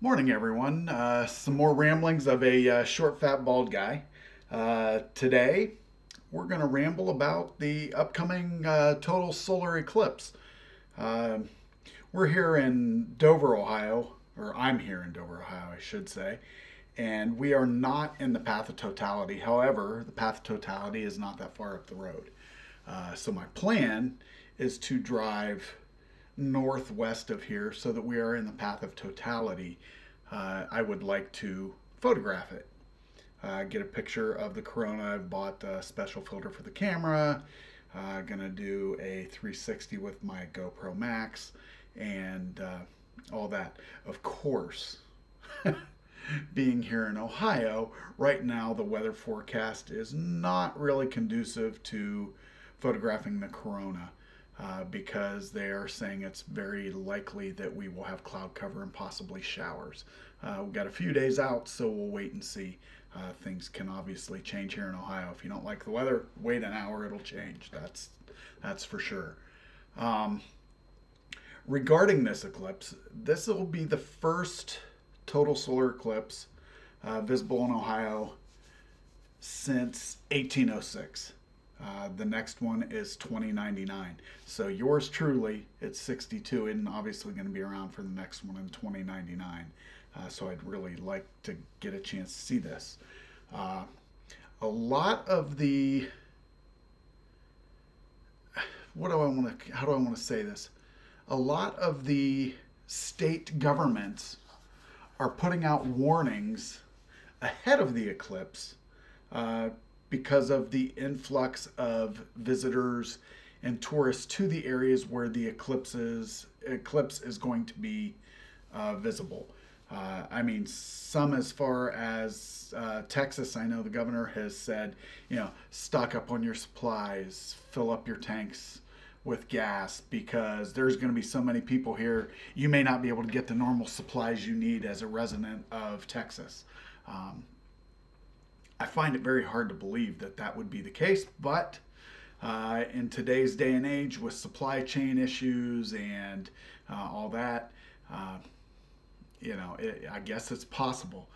Morning, everyone. Some more ramblings of a short, fat, bald guy. Today, we're going to ramble about the upcoming total solar eclipse. Uh, we're here in Dover, Ohio, or I'm here in Dover, Ohio, I should say, and we are not in the path of totality. However, the path of totality is not that far up the road. So, my plan is to drive northwest of here so that we are in the path of totality. I would like to photograph it, get a picture of the corona. I've bought a special filter for the camera. Gonna do a 360 with my GoPro Max and all that. Of course, being here in Ohio, right now the weather forecast is not really conducive to photographing the corona. Because they are saying it's very likely that we will have cloud cover and possibly showers. We've got a few days out, so we'll wait and see. Things can obviously change here in Ohio. If you don't like the weather, wait an hour; it'll change. That's for sure. Um, Regarding this eclipse, this will be the first total solar eclipse visible in Ohio since 1806. The next one is 2099. So yours truly, it's 62, and obviously going to be around for the next one in 2099. So I'd really like to get a chance to see this. Uh, a lot of the what do I want to? How do I want to say this? A lot of the state governments are putting out warnings ahead of the eclipse uh, because of the influx of visitors and tourists to the areas where the eclipse is going to be visible. I mean, some as far as Texas, I know the governor has said, stock up on your supplies, fill up your tanks with gas because there's going to be so many people here, you may not be able to get the normal supplies you need as a resident of Texas. Um, I find it very hard to believe that that would be the case, but in today's day and age with supply chain issues and all that, uh, I guess it's possible.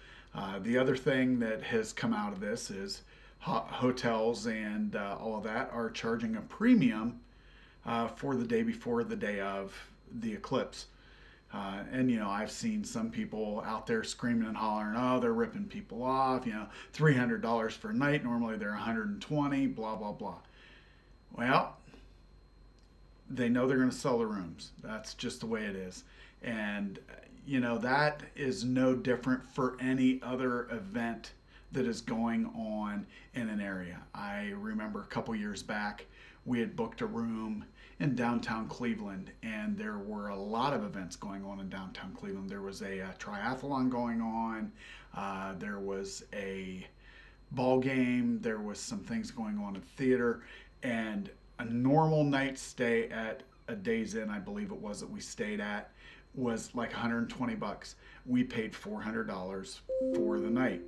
The other thing that has come out of this is hotels and all of that are charging a premium for the day before the day of the eclipse. And I've seen some people out there screaming and hollering, oh, they're ripping people off, $300 for a night. Normally they're 120, blah, blah, blah. Well, they know they're going to sell the rooms. That's just the way it is. And, that is no different for any other event that is going on in an area. I remember a couple years back, we had booked a room in downtown Cleveland, and there were a lot of events going on in downtown Cleveland. There was a triathlon going on, there was a ball game, there was some things going on in theater, and a normal night stay at a Days Inn, I believe it was that we stayed at, was like 120 bucks. We paid $400 for the night,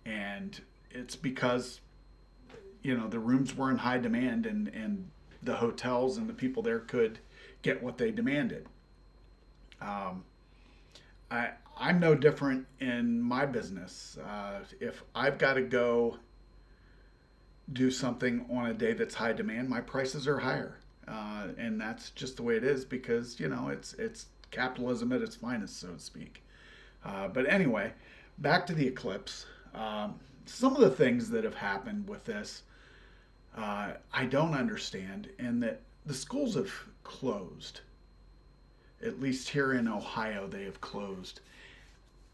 and it's because the rooms were in high demand, and the hotels and the people there could get what they demanded. Um, I'm no different in my business. If I've got to go do something on a day that's high demand, my prices are higher, and that's just the way it is because it's capitalism at its finest, so to speak. But anyway, back to the eclipse. Some of the things that have happened with this, I don't understand, and that the schools have closed. At least here in Ohio, they have closed.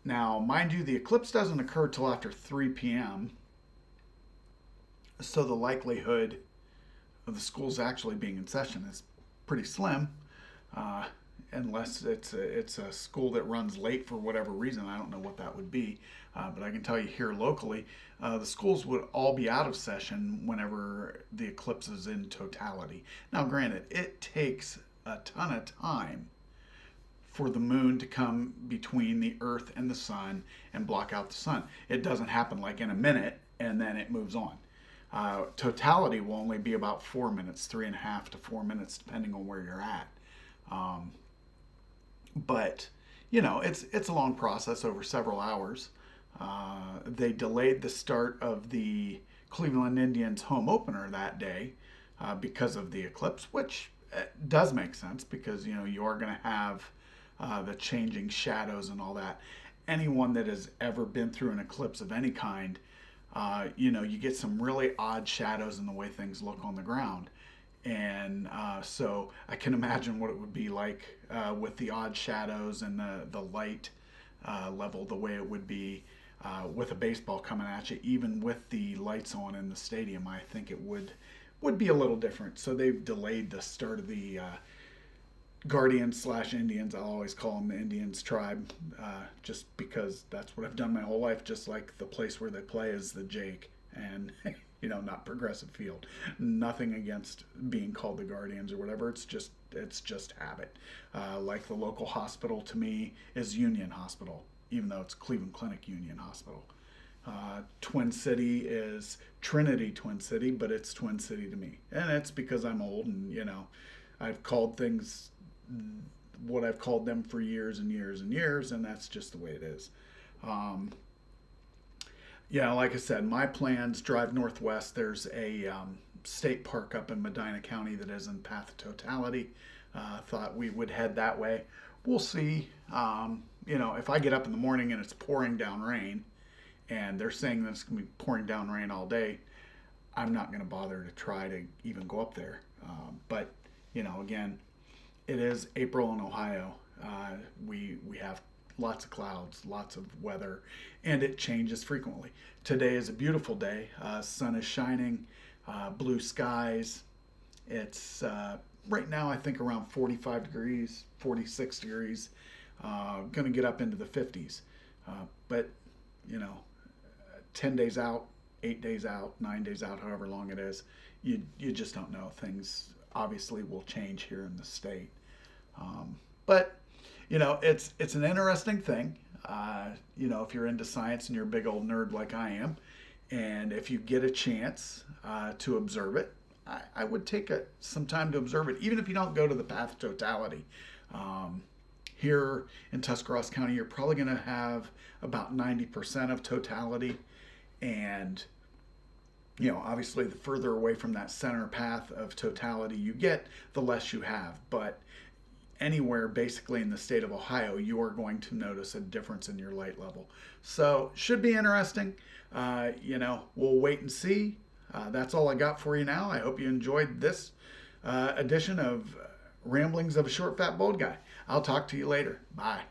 Now, mind you, the eclipse doesn't occur till after 3 p.m., so the likelihood of the schools actually being in session is pretty slim, uh, unless it's a school that runs late for whatever reason. I don't know what that would be, but I can tell you here locally, the schools would all be out of session whenever the eclipse is in totality. Now, granted, it takes a ton of time for the moon to come between the earth and the sun and block out the sun. It doesn't happen like in a minute and then it moves on. Totality will only be about 4 minutes, 3.5 to 4 minutes, depending on where you're at. But it's a long process over several hours. They delayed the start of the Cleveland Indians home opener that day because of the eclipse, which does make sense because you are going to have the changing shadows and all that. Anyone that has ever been through an eclipse of any kind, you get some really odd shadows in the way things look on the ground. And so I can imagine what it would be like with the odd shadows and the light level, the way it would be with a baseball coming at you, even with the lights on in the stadium. I think it would be a little different. So they've delayed the start of the Guardians slash Indians. I'll always call them the Indians tribe, just because that's what I've done my whole life. Just like the place where they play is the Jake, and not Progressive Field. Nothing against being called the Guardians or whatever. It's just habit. Like the local hospital to me is Union Hospital, even though it's Cleveland Clinic Union Hospital. Twin City is Trinity Twin City, but it's Twin City to me, and it's because I'm old and I've called things what I've called them for years and years and years, and that's just the way it is. Like I said, my plans drive northwest. There's a state park up in Medina County that is in path of totality. Thought we would head that way. We'll see. If I get up in the morning and it's pouring down rain, and they're saying that it's going to be pouring down rain all day, I'm not going to bother to try to even go up there. But again, it is April in Ohio. We have lots of clouds, lots of weather, and it changes frequently. Today is a beautiful day. Sun is shining, blue skies. It's right now I think around 45 degrees, 46 degrees. Going to get up into the 50s. But 10 days out, 8 days out, 9 days out, however long it is, you just don't know. Things obviously will change here in the state. But it's an interesting thing. If you're into science and you're a big old nerd like I am, and if you get a chance to observe it, I would take some time to observe it, even if you don't go to the path of totality. Here in Tuscarawas County, you're probably going to have about 90% of totality, and obviously the further away from that center path of totality you get, the less you have. But anywhere basically in the state of Ohio, you are going to notice a difference in your light level. So should be interesting. We'll wait and see. That's all I got for you now. I hope you enjoyed this edition of Ramblings of a Short Fat Bald Guy. I'll talk to you later. Bye.